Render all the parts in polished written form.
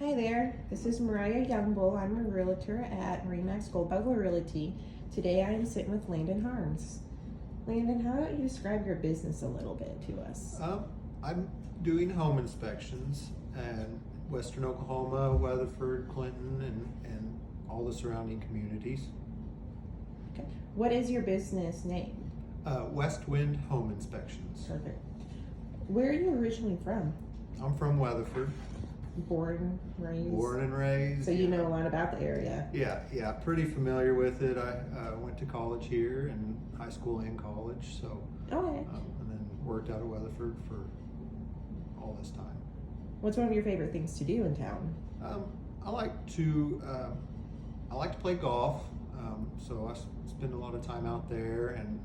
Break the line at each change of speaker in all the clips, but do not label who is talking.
Hi there, this is Mariah Youngbull. I'm a realtor at Remax Goldbugler Realty. Today I am sitting with Landon Harms. Landon, how about you describe your business a little bit to us?
I'm doing home inspections in Western Oklahoma, Weatherford, Clinton, and all the surrounding communities.
Okay. What is your business name?
West Wind Home Inspections.
Perfect. Where are you originally from?
I'm from Weatherford.
Born, raised?
Born and raised.
So you know a lot about the area.
Yeah, pretty familiar with it. I went to college here, and high school and college, so
Okay.
and then worked out of Weatherford for all this time.
What's one of your favorite things to do in town?
I like to play golf, so I spend a lot of time out there, and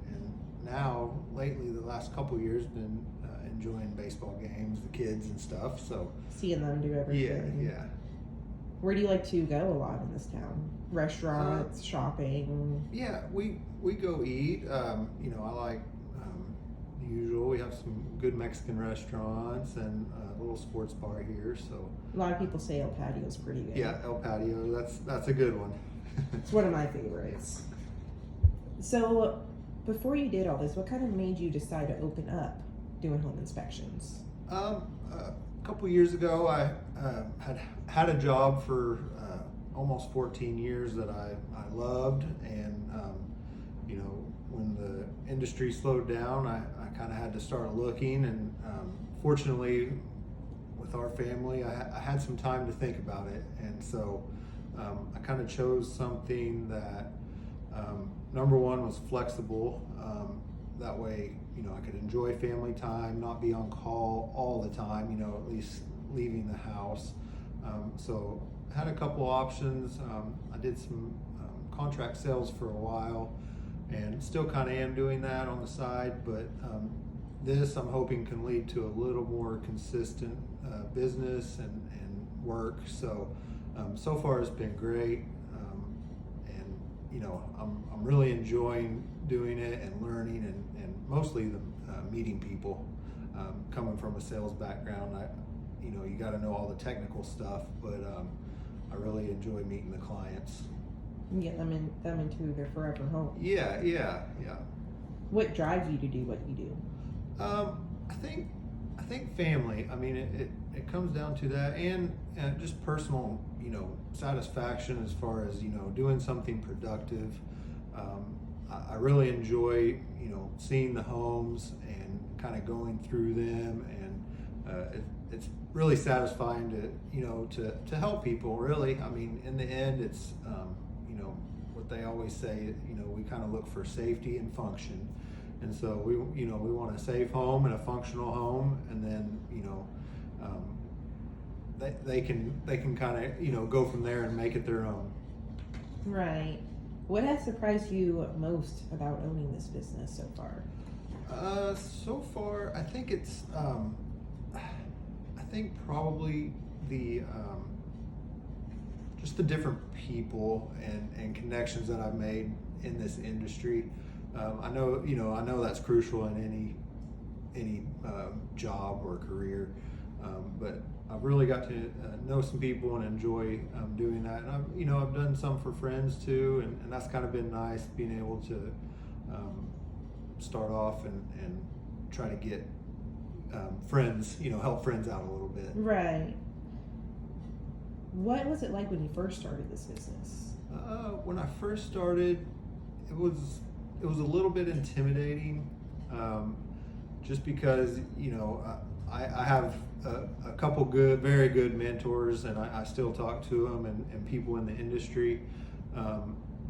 now lately the last couple years been enjoying baseball games, the kids and stuff. So
Seeing them do everything.
yeah.
Where do you like to go a lot in this town? Restaurants, shopping?
Yeah, we go eat. I like the usual. We have some good Mexican restaurants and a little sports bar here. So
A lot of people say El Patio's pretty good.
yeah, El Patio. That's a good one.
It's one of my favorites. So, before you did all this, what kind of made you decide to open up doing home inspections?
A couple years ago, I had a job for almost 14 years that I loved, and when the industry slowed down, I kind of had to start looking, and fortunately, with our family, I had some time to think about it, and so I kind of chose something that number one was flexible. That way, I could enjoy family time, not be on call all the time, at least leaving the house. So I had a couple options. I did some contract sales for a while, and still kind of am doing that on the side, but this I'm hoping can lead to a little more consistent business and work. So so far it's been great, and I'm really enjoying doing it and learning, and mostly the meeting people. Coming from a sales background, you got to know all the technical stuff, but I really enjoy meeting the clients.
And get them into their forever home.
Yeah.
What drives you to do what you do?
I think family. I mean, it comes down to that, and just personal, satisfaction as far as doing something productive. I really enjoy seeing the homes and kind of going through them, and it's really satisfying to help people. Really, I mean, in the end, it's what they always say. We kind of look for safety and function. And so we want a safe home and a functional home, and then they can kind of go from there and make it their own.
Right. What has surprised you most about owning this business so far?
So far, I think it's I think probably the just the different people and connections that I've made in this industry. I know that's crucial in any job or career, but I've really got to know some people and enjoy doing that. And I've done some for friends too, and that's kind of been nice, being able to start off and try to get friends, help friends out a little bit.
Right. What was it like when you first started this business?
When I first started, it was a little bit intimidating, just because I have a couple very good mentors, and I still talk to them and people in the industry,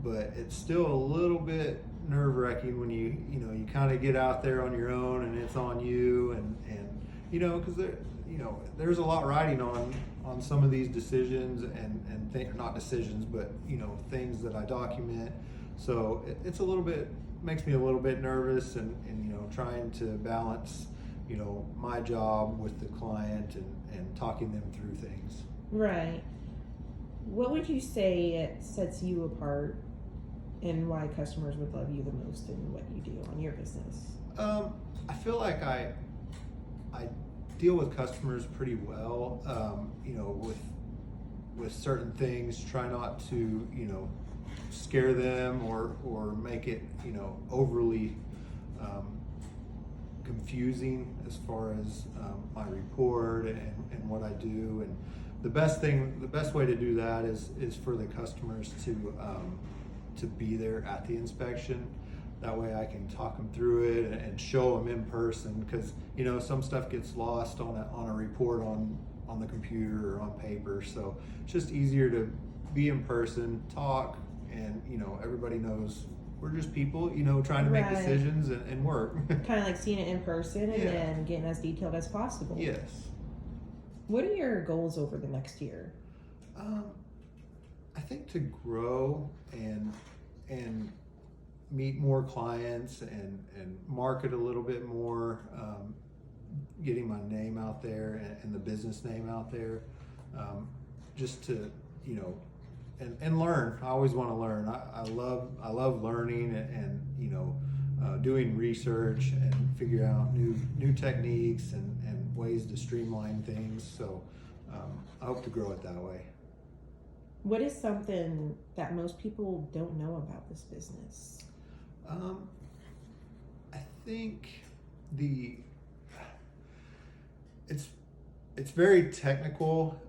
but it's still a little bit nerve-wracking when you kind of get out there on your own, and it's on you, and because there's a lot riding on some of these decisions and not decisions, but things that I document. So it's a little bit, makes me a little bit nervous, and trying to balance my job with the client and talking them through things.
Right. What would you say sets you apart, and why customers would love you the most in what you do on your business?
I feel like I deal with customers pretty well, with with certain things. Try not to, scare them or make it, overly confusing as far as my report and what I do. And the best way to do that is for the customers to be there at the inspection. That way I can talk them through it and show them in person, because some stuff gets lost on a report on the computer or on paper. So it's just easier to be in person, talk, and everybody knows we're just people, trying to make
Right.
decisions and work.
Kind of like seeing it in person and
Yeah.
then getting as detailed as possible.
Yes.
What are your goals over the next year?
I think to grow and meet more clients and market a little bit more, getting my name out there and the business name out there, just to and learn. I always want to learn. I love learning and doing research and figure out new techniques and ways to streamline things. So I hope to grow it that way.
What is something that most people don't know about this business?
I think it's very technical.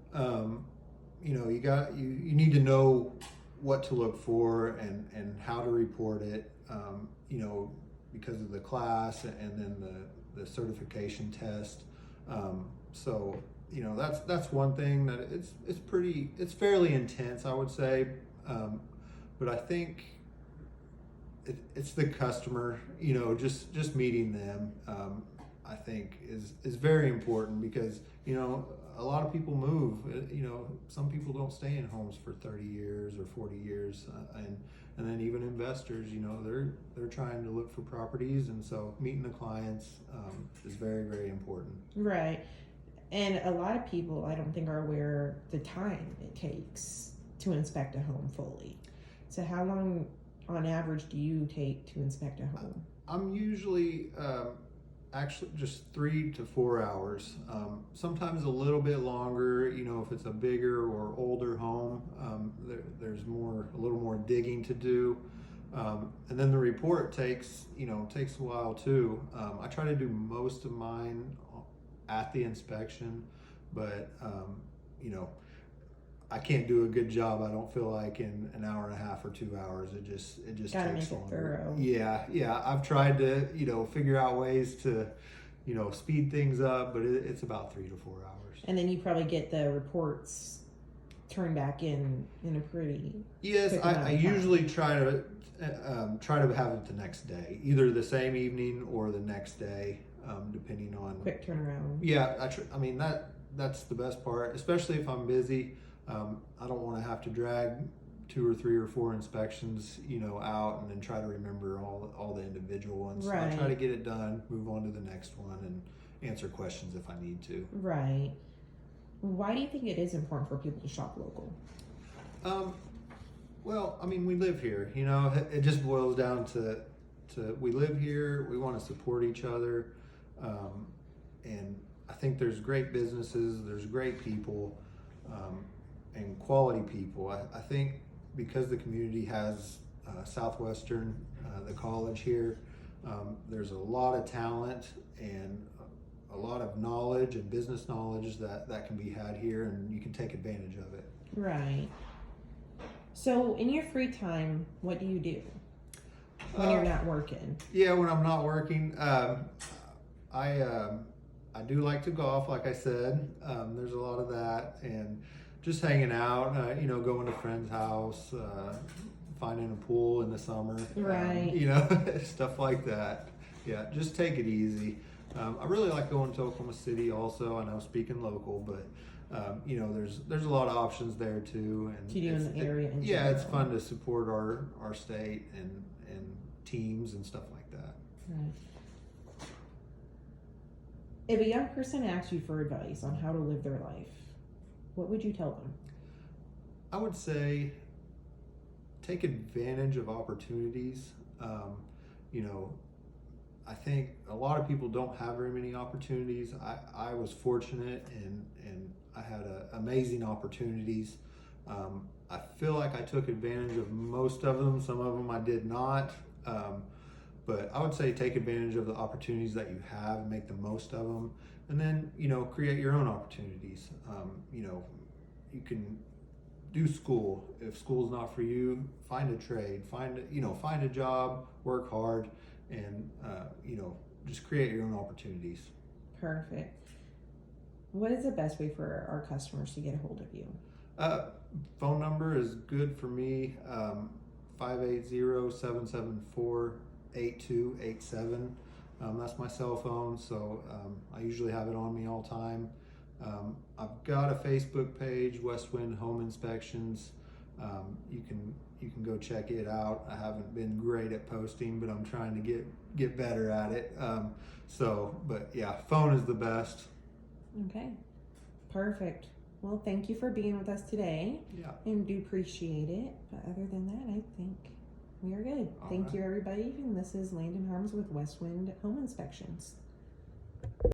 You need to know what to look for and how to report it. Because of the class and then the certification test. So that's one thing that it's fairly intense, I would say. But I think it's the customer, just meeting them, I think is very important, because, a lot of people move, some people don't stay in homes for 30 years or 40 years. And then even investors, they're trying to look for properties. And so meeting the clients is very, very important.
Right. And a lot of people, I don't think, are aware the time it takes to inspect a home fully. So how long on average do you take to inspect a home?
I'm usually actually just 3 to 4 hours. Sometimes a little bit longer, if it's a bigger or older home, there's a little more digging to do. And then the report takes a while too. I try to do most of mine at the inspection, but I can't do a good job, I don't feel like, in an hour and a half or 2 hours. It just
Gotta
takes
make it
longer.
thorough.
Yeah. I've tried to figure out ways to speed things up, but it's about 3 to 4 hours.
And then you probably get the reports turned back in a pretty
Yes,
quick amount
I
of time.
usually try to have it the next day, either the same evening or the next day, depending on
quick turnaround.
Yeah, that's the best part, especially if I'm busy. I don't want to have to drag 2 or 3 or 4 inspections, out and then try to remember all the individual ones.
Right.
So I try to get it done, move on to the next one, and answer questions if I need to.
Right. Why do you think it is important for people to shop local?
Well, we live here. It just boils down to we live here. We want to support each other, and I think there's great businesses. There's great people. And quality people. I think because the community has Southwestern, the college here, there's a lot of talent and a lot of knowledge and business knowledge that can be had here, and you can take advantage of it.
Right. So in your free time, what do you do when you're not working?
Yeah, when I'm not working, I do like to golf, like I said. There's a lot of that, and just hanging out, going to a friend's house, finding a pool in the summer,
Right.
Stuff like that. Yeah, just take it easy. I really like going to Oklahoma City also. I know, speaking local, but there's a lot of options there too. And
To do in the area in
yeah, it's
general.
fun to support our state and teams and stuff like that.
Right. If a young person asks you for advice on how to live their life, what would you tell them?
I would say take advantage of opportunities. I think a lot of people don't have very many opportunities. I was fortunate and I had amazing opportunities. I feel like I took advantage of most of them. Some of them I did not. But I would say take advantage of the opportunities that you have and make the most of them. And then, create your own opportunities. You can do school. If school's not for you, find a trade, find a job, work hard, and, just create your own opportunities.
Perfect. What is the best way for our customers to get a hold of you?
Phone number is good for me. 580-774-8287. That's my cell phone, so I usually have it on me all the time. I've got a Facebook page, Westwind Home Inspections. You can go check it out. I haven't been great at posting, but I'm trying to get better at it. But yeah, phone is the best.
Okay, perfect. Well, thank you for being with us today.
Yeah.
And do appreciate it. But other than that, I think we are good. Thank you, everybody. And this is Landon Harms with Westwind Home Inspections.